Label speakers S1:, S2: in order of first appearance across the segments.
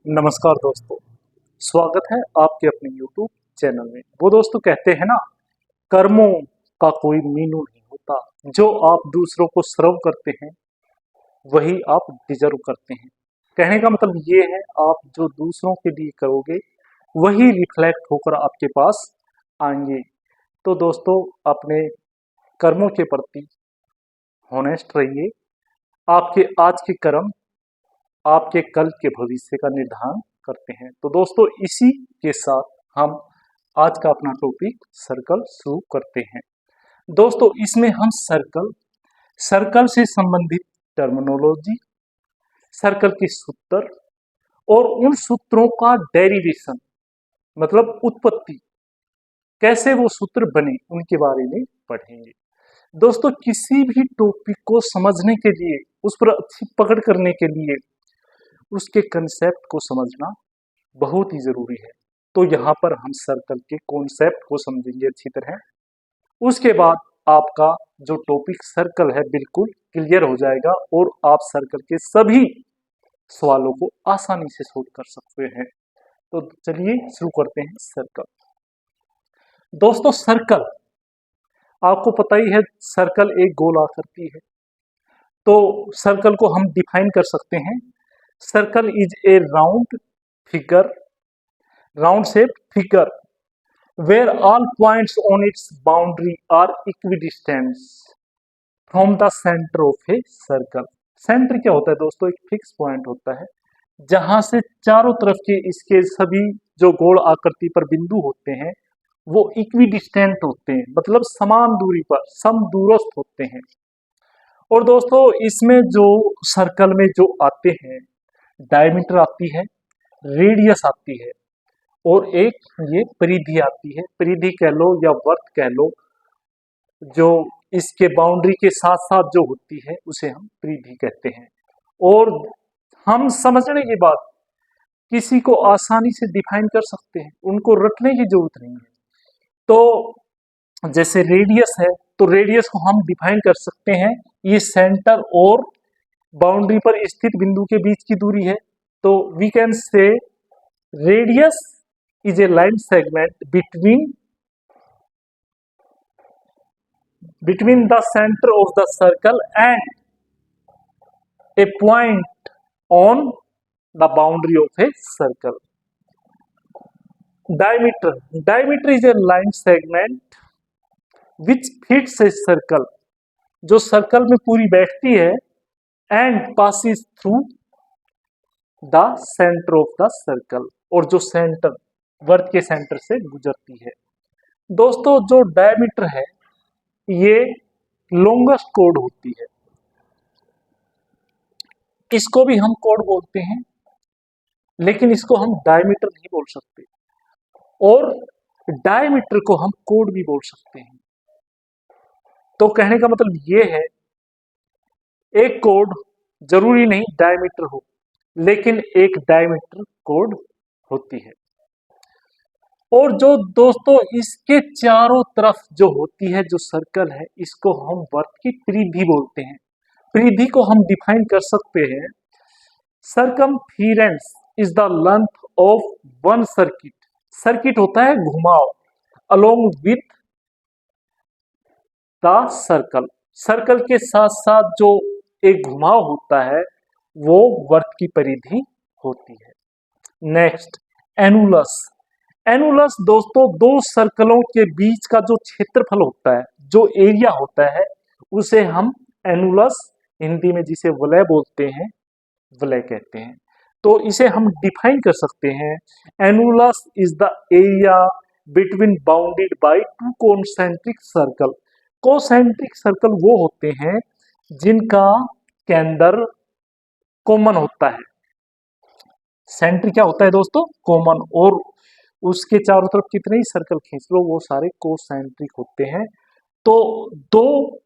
S1: नमस्कार दोस्तों। स्वागत है आपके अपने YouTube चैनल में। वो दोस्तों कहते हैं ना, कर्मों का कोई मीनू नहीं होता। जो आप दूसरों को सर्व करते हैं वही आप डिजर्व करते हैं। कहने का मतलब ये है, आप जो दूसरों के लिए करोगे वही रिफ्लेक्ट होकर आपके पास आएंगे। तो दोस्तों, अपने कर्मों के प्रति हॉनेस्ट रहिए। आपके आज के कर्म आपके कल के भविष्य का निर्धारण करते हैं। तो दोस्तों, इसी के साथ हम आज का अपना टॉपिक सर्कल शुरू करते हैं। दोस्तों, इसमें हम सर्कल सर्कल से संबंधित टर्मिनोलॉजी, सर्कल के सूत्र और उन सूत्रों का डेरिवेशन मतलब उत्पत्ति, कैसे वो सूत्र बने, उनके बारे में पढ़ेंगे। दोस्तों, किसी भी टॉपिक को समझने के लिए, उस पर अच्छी पकड़ करने के लिए उसके कंसेप्ट को समझना बहुत ही जरूरी है। तो यहाँ पर हम सर्कल के कॉन्सेप्ट को समझेंगे अच्छी तरह। उसके बाद आपका जो टॉपिक सर्कल है बिल्कुल क्लियर हो जाएगा और आप सर्कल के सभी सवालों को आसानी से सोल्व कर सकते हैं। तो चलिए शुरू करते हैं सर्कल। दोस्तों, सर्कल आपको पता ही है, सर्कल एक गोल आकृति है। तो सर्कल को हम डिफाइन कर सकते हैं। Circle is A round shaped figure where all points on its boundary are equidistant from the center of a circle। Centre क्या होता है दोस्तों? एक फिक्स पॉइंट होता है जहां से चारों तरफ के इसके सभी जो गोल आकृति पर बिंदु होते हैं वो इक्विडिस्टेंट होते हैं, मतलब समान दूरी पर, समदूरस्थ होते हैं। और दोस्तों, इसमें जो सर्कल में जो आते हैं, डायमीटर आती है, रेडियस आती है और एक ये परिधि आती है। परिधि कह लो या वर्त कह लो, जो इसके बाउंड्री के साथ साथ जो होती है उसे हम परिधि कहते हैं। और हम समझने की बात, किसी को आसानी से डिफाइन कर सकते हैं, उनको रटने की जरूरत नहीं है। तो जैसे रेडियस है, तो रेडियस को हम डिफाइन कर सकते हैं, ये सेंटर और बाउंड्री पर स्थित बिंदु के बीच की दूरी है। तो we can say radius is a line segment between the center of the circle and a point on the boundary of a circle। Diameter is a line segment which fits a circle, जो circle में पूरी बैठती है, and passes through the center of the circle, और जो centre वर्त के centre से गुजरती है। दोस्तों, जो डायमीटर है ये लॉन्गेस्ट कोड होती है, इसको भी हम कोड बोलते हैं, लेकिन इसको हम डायमीटर नहीं बोल सकते, और डायमीटर को हम कोड भी बोल सकते हैं। तो कहने का मतलब ये है, एक कोड जरूरी नहीं डायमीटर हो, लेकिन एक डायमीटर कोड होती है। और जो दोस्तों इसके चारों तरफ जो होती है, जो सर्कल है, इसको हम वर्त की परिधि बोलते हैं। परिधि को हम डिफाइन कर सकते हैं, circumference is the length of one circuit. Circuit होता है घुमाव, along with the circle. Circle के साथ साथ जो एक घुमाव होता है वो वर्त की परिधि होती है। Next, annulus. एनुलस दोस्तों दो सर्कलों के बीच का जो क्षेत्रफल होता है, जो एरिया होता है, उसे हम एनुलस, हिंदी में जिसे वलय बोलते हैं, वलय कहते हैं। तो इसे हम डिफाइन कर सकते हैं, annulus is the area between bounded by two concentric circle. Concentric circle वो होते हैं जिनका केंद्र कॉमन होता है। सेंटर क्या होता है दोस्तों? कॉमन, और उसके चारों तरफ कितने ही सर्कल खींच लो वो सारे कोसेंट्रिक होते हैं। तो दो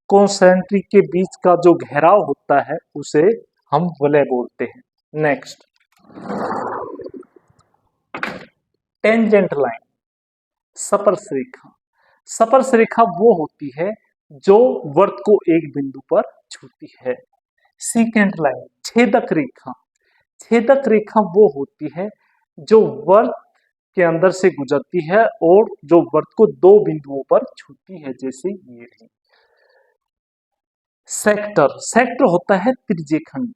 S1: कोसेंट्रिक के बीच का जो घेराव होता है उसे हम वलय बोलते हैं। नेक्स्ट, टेंजेंट लाइन, स्पर्श रेखा। स्पर्श रेखा वो होती है जो वर्त को एक बिंदु पर छूती है। सीकेंट लाइन, छेदक रेखा। छेदक रेखा वो होती है जो वर्त के अंदर से गुजरती है और जो वर्त को दो बिंदुओं पर छूती है, जैसे ये रही। सेक्टर, सेक्टर होता है त्रिज्य खंड।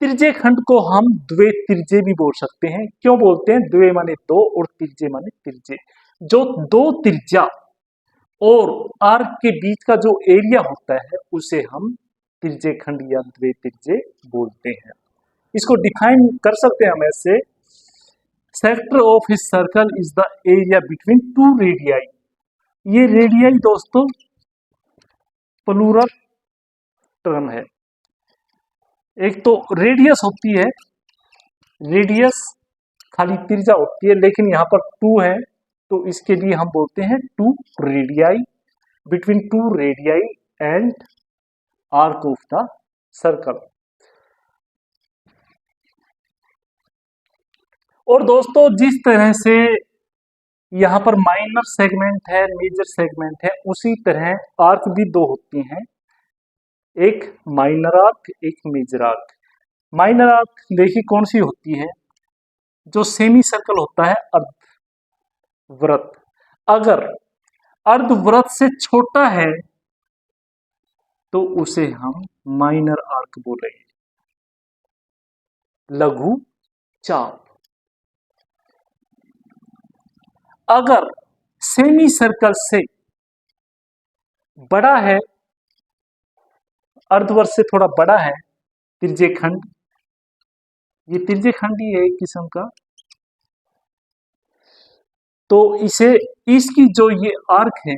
S1: त्रिज्य खंड को हम द्वे त्रिज्य भी बोल सकते हैं। क्यों बोलते हैं? द्वे माने दो और त्रिज्य माने त्रिज्य। जो दो त्रिज्या और आर्क के बीच का जो एरिया होता है उसे हम त्रिज्य खंड या द्वे त्रिज्य बोलते हैं। इसको डिफाइन कर सकते हैं हम ऐसे, sector of a circle is the area between two radii. ये रेडियाई दोस्तों प्लूरल टर्म है। एक तो रेडियस होती है, रेडियस खाली त्रिज्या होती है, लेकिन यहाँ पर टू है तो इसके लिए हम बोलते हैं two radii, between two radii and arc of the circle. और दोस्तों जिस तरह से यहाँ पर माइनर सेगमेंट है, मेजर सेगमेंट है, उसी तरह आर्क भी दो होती हैं, एक माइनर आर्क, एक मेजर आर्क। माइनर आर्क देखिए कौन सी होती है? जो सेमी सर्कल होता है, अर्धवृत्त। अगर अर्धवृत्त से छोटा है तो उसे हम माइनर आर्क बोलेंगे, लघु चाप। अगर सेमी सर्कल से बड़ा है, अर्धवृत्त से थोड़ा बड़ा है त्रिज्य खंड, ये त्रिज्य खंड ही है एक किस्म का, तो इसे, इसकी जो ये आर्क है,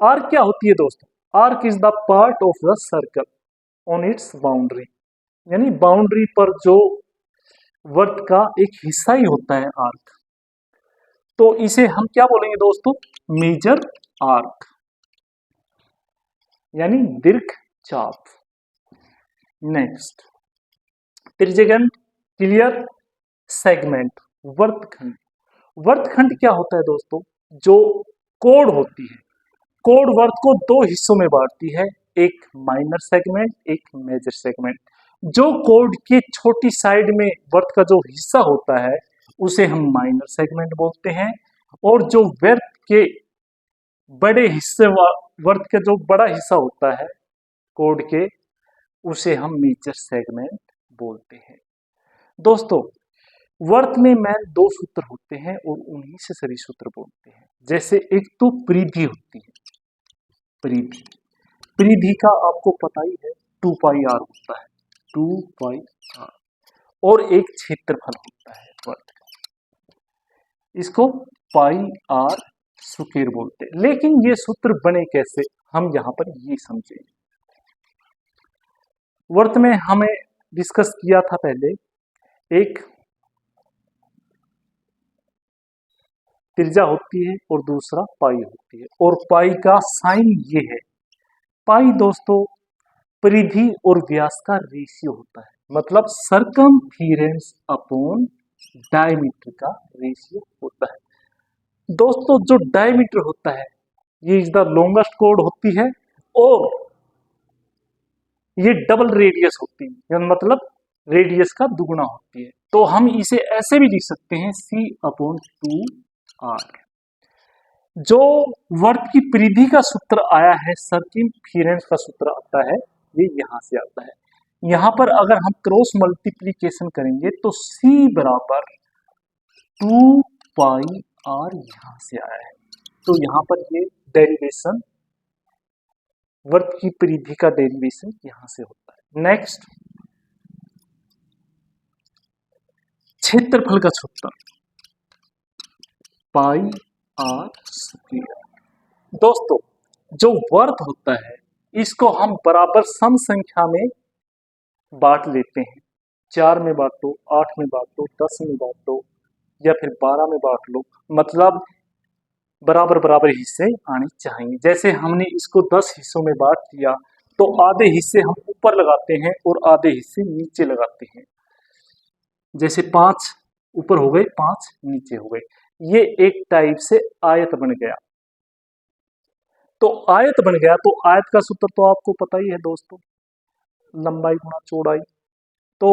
S1: आर्क क्या होती है दोस्तों? Arc is the part of the circle on it's boundary, यानी बाउंड्री पर जो वर्त का एक हिस्सा ही होता है आर्क। तो इसे हम क्या बोलेंगे दोस्तों? मेजर आर्क, यानी दीर्घ चाप। नेक्स्ट, त्रिज्यखंड, क्लियर, सेगमेंट, वर्तखंड। वर्तखंड क्या होता है दोस्तों? जो कोण होती है, कोण वर्त को दो हिस्सों में बांटती है, एक माइनर सेगमेंट, एक मेजर सेगमेंट। जो कोण की छोटी साइड में वर्त का जो हिस्सा होता है उसे हम माइनर सेगमेंट बोलते हैं, और जो वर्त के बड़े हिस्से, वर्त का जो बड़ा हिस्सा होता है कोण के, उसे हम मेजर सेगमेंट बोलते हैं। दोस्तों वर्त में मैन दो सूत्र होते हैं और उन्हीं से सभी सूत्र बोलते हैं। जैसे एक तो परिधि होती है, परिधि, परिधि का आपको पता ही है 2 पाई आर होता है, 2 पाई आर। और एक क्षेत्रफल होता है वर्त का, इसको पाई आर स्क्वायर बोलते हैं। लेकिन ये सूत्र बने कैसे, हम यहां पर ये समझेंगे। वर्त में हमें डिस्कस किया था पहले, एक त्रिज्या होती है और दूसरा पाई होती है, और पाई का साइन ये है। पाई दोस्तों परिधि और व्यास का रेशियो होता है, मतलब सरकमफिरेंस अपॉन डायमीटर का रेशियो होता है। दोस्तों जो डायमीटर होता है ये इज द लॉन्गेस्ट कोड होती है, और ये डबल रेडियस होती है, मतलब रेडियस का दुगुना होती है। तो हम इसे ऐसे भी लिख सकते हैं C अपॉन 2R। जो वर्त की परिधि का सूत्र आया है, सरकमफिरेंस का सूत्र आता है, ये यहां से आता है। यहां पर अगर हम क्रॉस मल्टीप्लीकेशन करेंगे तो C बराबर 2 पाई R यहां से आया है। तो यहां पर ये डेरिवेशन, वर्त की परिधि का डेरिवेशन यहां से होता है। नेक्स्ट, क्षेत्रफल का सूत्र पाई आर स्क्वायर। दोस्तों जो वर्त होता है इसको हम बराबर सम संख्या में बांट लेते हैं, 4 में बांटो, 8 में बांटो, 10 में बांटो, या फिर 12 में बांट लो, मतलब बराबर बराबर हिस्से आने चाहिए। जैसे हमने इसको 10 हिस्सों में बांट दिया तो आधे हिस्से हम ऊपर लगाते हैं और आधे हिस्से नीचे लगाते हैं। जैसे 5 ऊपर हो गए, 5 नीचे हो गए, ये एक टाइप से आयत बन गया। तो आयत बन गया, तो आयत का सूत्र तो आपको पता ही है दोस्तों, लंबाई गुणा चौड़ाई। तो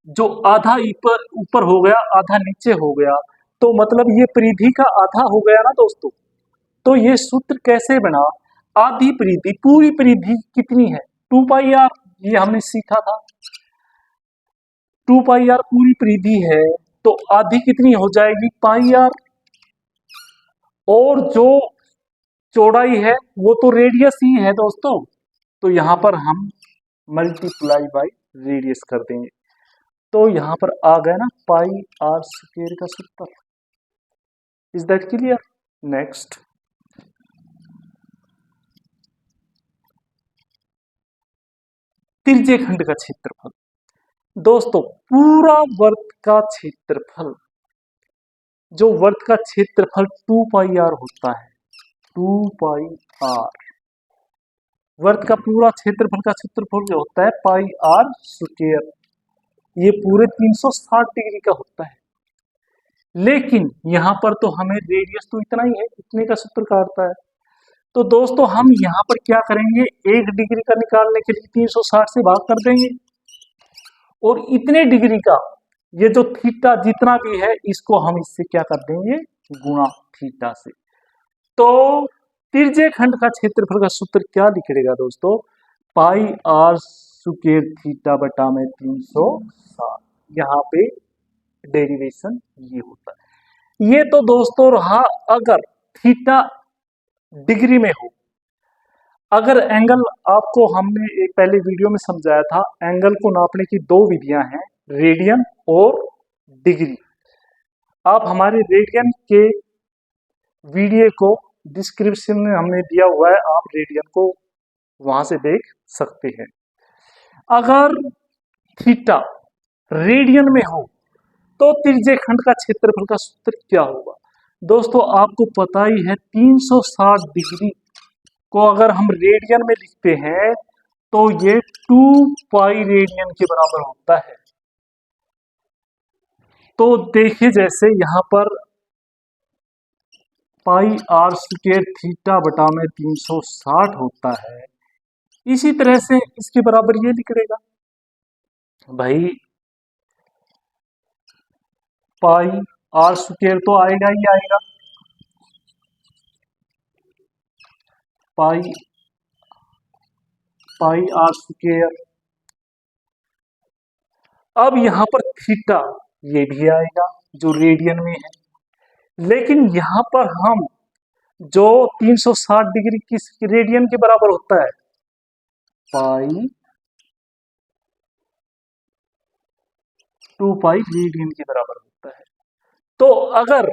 S1: जो आधा ऊपर ऊपर हो गया आधा नीचे हो गया, तो मतलब ये परिधि का आधा हो गया ना दोस्तों। तो ये सूत्र कैसे बना, आधी परिधि, पूरी परिधि कितनी है 2 पाई आर, ये हमने सीखा था। 2 पाई आर पूरी परिधि है, तो आधी कितनी हो जाएगी पाई आर, और जो चौड़ाई है वो तो रेडियस ही है दोस्तों, तो यहां पर हम मल्टीप्लाई बाई रेडियस कर देंगे, तो यहां पर आ गया ना पाई आर स्क्वायर का सूत्र। Is that clear? नेक्स्ट, त्रिज्य खंड का क्षेत्रफल। दोस्तों पूरा वर्त का क्षेत्रफल, जो वर्त का क्षेत्रफल 2 पाई आर होता है, 2 पाई आर, वर्त का पूरा क्षेत्रफल का क्षेत्रफल जो होता है पाई आर स्क्वायर, ये पूरे 360 डिग्री का होता है। लेकिन यहां पर तो हमें रेडियस तो इतना ही है, इतने का सूत्र काटता है। तो दोस्तों हम यहां पर क्या करेंगे, 1 डिग्री का निकालने के लिए 360 से भाग कर देंगे, और इतने डिग्री का ये जो थीटा जितना भी है इसको हम इससे क्या कर देंगे, गुणा थीटा से। तो त्रिज्य खंड का क्षेत्रफल का सूत्र क्या लिखेगा दोस्तों, पाई आर स्क्वायर थीटा बटा में 360। यहाँ पे डेरिवेशन ये होता है। ये तो दोस्तों रहा अगर थीटा डिग्री में हो। अगर एंगल, आपको हमने एक पहले वीडियो में समझाया था, एंगल को नापने की दो विधियां हैं, रेडियन और डिग्री। आप हमारे रेडियन के वीडियो को डिस्क्रिप्शन में हमने दिया हुआ है, आप रेडियन को वहां से देख सकते हैं। अगर थीटा रेडियन में हो तो त्रिज्य खंड का क्षेत्रफल का सूत्र क्या होगा। दोस्तों आपको पता ही है 360 डिग्री को अगर हम रेडियन में लिखते हैं तो ये 2 पाई रेडियन के बराबर होता है। तो देखिए जैसे यहां पर पाई आर स्क्वायर थीटा बटा में 360 होता है, इसी तरह से इसके बराबर ये निकलेगा भाई, पाई आर स्क्वायर तो आएगा ही आएगा, पाई पाई आर स्क्वायर। अब यहां पर थीटा ये भी आएगा जो रेडियन में है, लेकिन यहां पर हम जो 360 डिग्री किस रेडियन के बराबर होता है, पाई 2 पाई रेडियन के बराबर होता है। तो अगर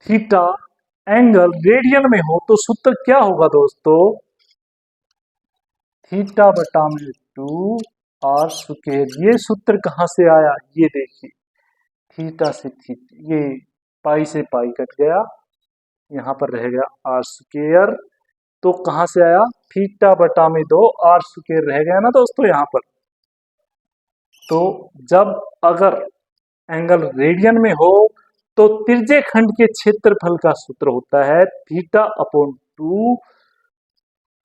S1: थीटा एंगल रेडियन में हो तो सूत्र क्या होगा दोस्तों, थीटा बटा में 2 आर स्क्वायर। ये सूत्र कहां से आया, ये देखिए, थीटा से थीटा, ये पाई से पाई कट गया, यहां पर रह गया आर स्क्वायर, तो कहां से आया, थीटा बटा में 2 आर स्क्वायर रह गया ना दोस्तों यहां पर। तो जब अगर एंगल रेडियन में हो तो त्रिज्य खंड के क्षेत्रफल का सूत्र होता है theta upon 2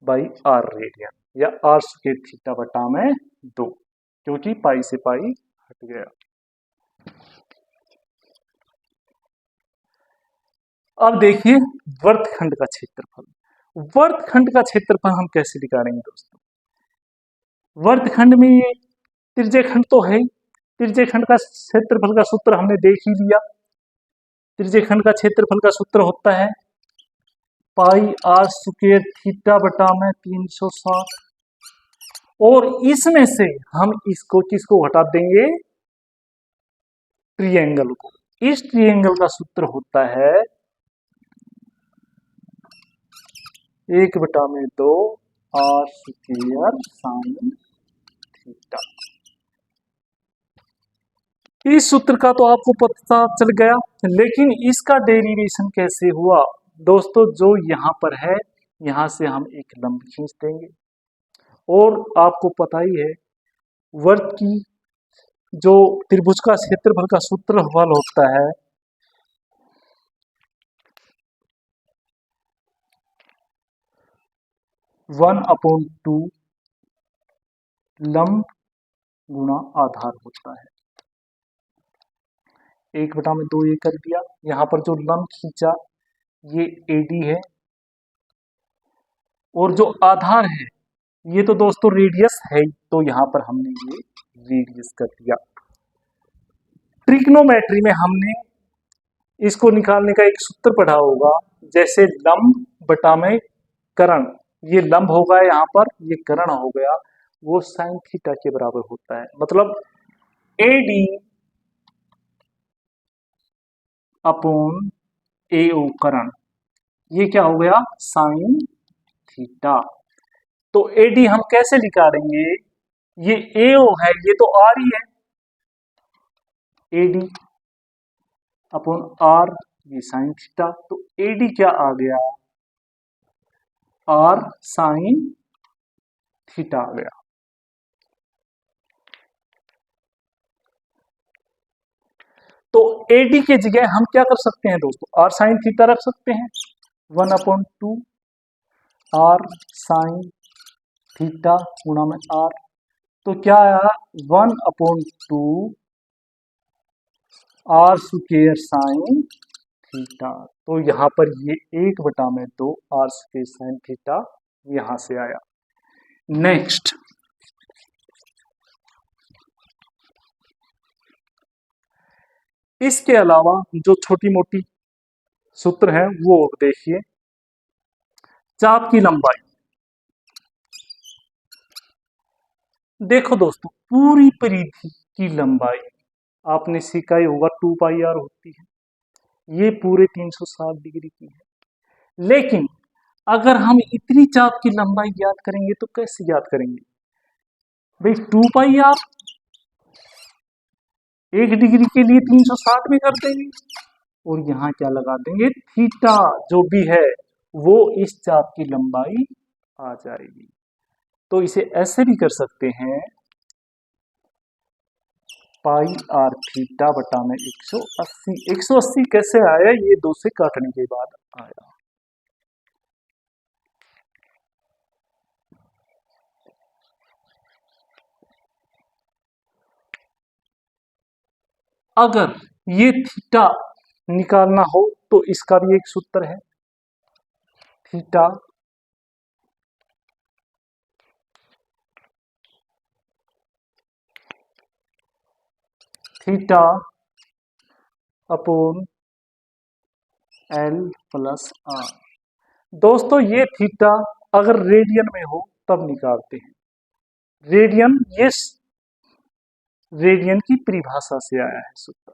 S1: by r radian, या आर स्क्वायर थीटा बटा में 2, क्योंकि पाई से पाई हट गया। अब देखिए वर्तखंड का क्षेत्रफल। वर्तखंड का क्षेत्रफल हम कैसे निकालेंगे दोस्तों, वर्तखंड में ये त्रिज्य खंड तो है, त्रिज्य खंड का क्षेत्रफल का सूत्र हमने देख ही लिया। त्रिज्य खंड का क्षेत्रफल का सूत्र होता है पाई आर स्क्वायर थीटा बटा में 360, और इसमें से हम इसको किसको हटा देंगे, ट्रिएंगल को। इस ट्रिएंगल का सूत्र होता है 1/2 आर स्क्वायर साइन थीटा। इस सूत्र का तो आपको पता चल गया, लेकिन इसका डेरिवेशन कैसे हुआ दोस्तों, जो यहां पर है यहां से हम एक लंब खींच देंगे, और आपको पता ही है वर्त की जो त्रिभुज का क्षेत्रफल का सूत्रफल होता है 1/2 लंब गुणा आधार होता है। 1/2 ये कर दिया। यहाँ पर जो लंब खींचा ये AD है, और जो आधार है ये तो दोस्तों रेडियस है ही, तो यहां पर हमने ये रेडियस कर दिया। ट्रिग्नोमेट्री में हमने इसको निकालने का एक सूत्र पढ़ा होगा, जैसे लंब बटा में कर्ण, ये लंब होगा यहाँ पर, ये कर्ण हो गया, वो साइन थीटा के बराबर होता है। मतलब AD अपॉन AO कर्ण, ये क्या हो गया, साइन थीटा। तो AD हम कैसे निकालेंगे, ये AO है, ये तो R ही है, AD अपॉन R, ये साइन थीटा, तो AD क्या आ गया, R साइन थीटा आ गया। तो AD के जगह हम क्या कर सकते हैं दोस्तों, R साइन थीटा रख सकते हैं, 1/2 R साइन थीटा गुणा में R, तो क्या आया, 1/2 R स्क्वायर साइन थीटा। तो यहां पर ये 1/2 R स्क्वायर साइन थीटा यहां से आया। नेक्स्ट, इसके अलावा जो छोटी मोटी सूत्र है वो देखिए। चाप की लंबाई, देखो दोस्तों, पूरी परिधि की लंबाई आपने सीखा ही होगा 2πr होती है, ये पूरे 360 डिग्री की है। लेकिन अगर हम इतनी चाप की लंबाई ज्ञात करेंगे तो कैसे ज्ञात करेंगे भाई, 2πr 1 डिग्री के लिए 360 में कर देंगे, और यहां क्या लगा देंगे, थीटा जो भी है वो इस चाप की लंबाई आ जाएगी। तो इसे ऐसे भी कर सकते हैं, πr थीटा बटा में 180। 180 कैसे आया, ये 2 से काटने के बाद आया। अगर ये थीटा निकालना हो तो इसका भी एक सूत्र है, theta theta upon L plus R। दोस्तों ये थीटा अगर रेडियन में हो तब निकालते हैं, रेडियन, ये रेडियन की परिभाषा से आया है सूत्र,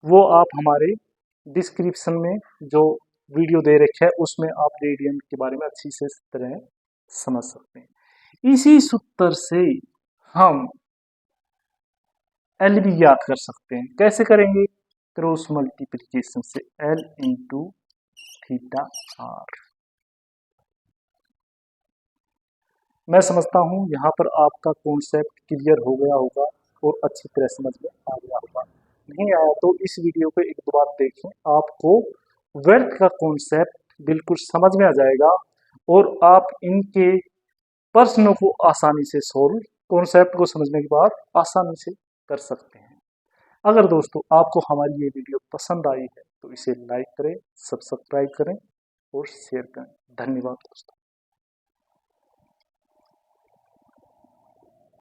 S1: वो आप हमारे डिस्क्रिप्शन में जो वीडियो दे रखे है उसमें आप रेडियन के बारे में अच्छी से तरह समझ सकते हैं। इसी सूत्र से हम L भी याद कर सकते हैं, कैसे करेंगे, क्रॉस मल्टीप्लिकेशन से, L इंटू थीटा R। मैं समझता हूं यहां पर आपका कॉन्सेप्ट क्लियर हो गया होगा और अच्छी तरह समझ में आ गया होगा। नहीं आया तो इस वीडियो को एक दो बार देखें, आपको वेल्थ का कॉन्सेप्ट बिल्कुल समझ में आ जाएगा, और आप इनके प्रश्नों को आसानी से सोल्व, कॉन्सेप्ट को समझने के बाद आसानी से कर सकते हैं। अगर दोस्तों आपको हमारी ये वीडियो पसंद आई है तो इसे लाइक करें, सब्सक्राइब करें और शेयर करें। धन्यवाद दोस्तों।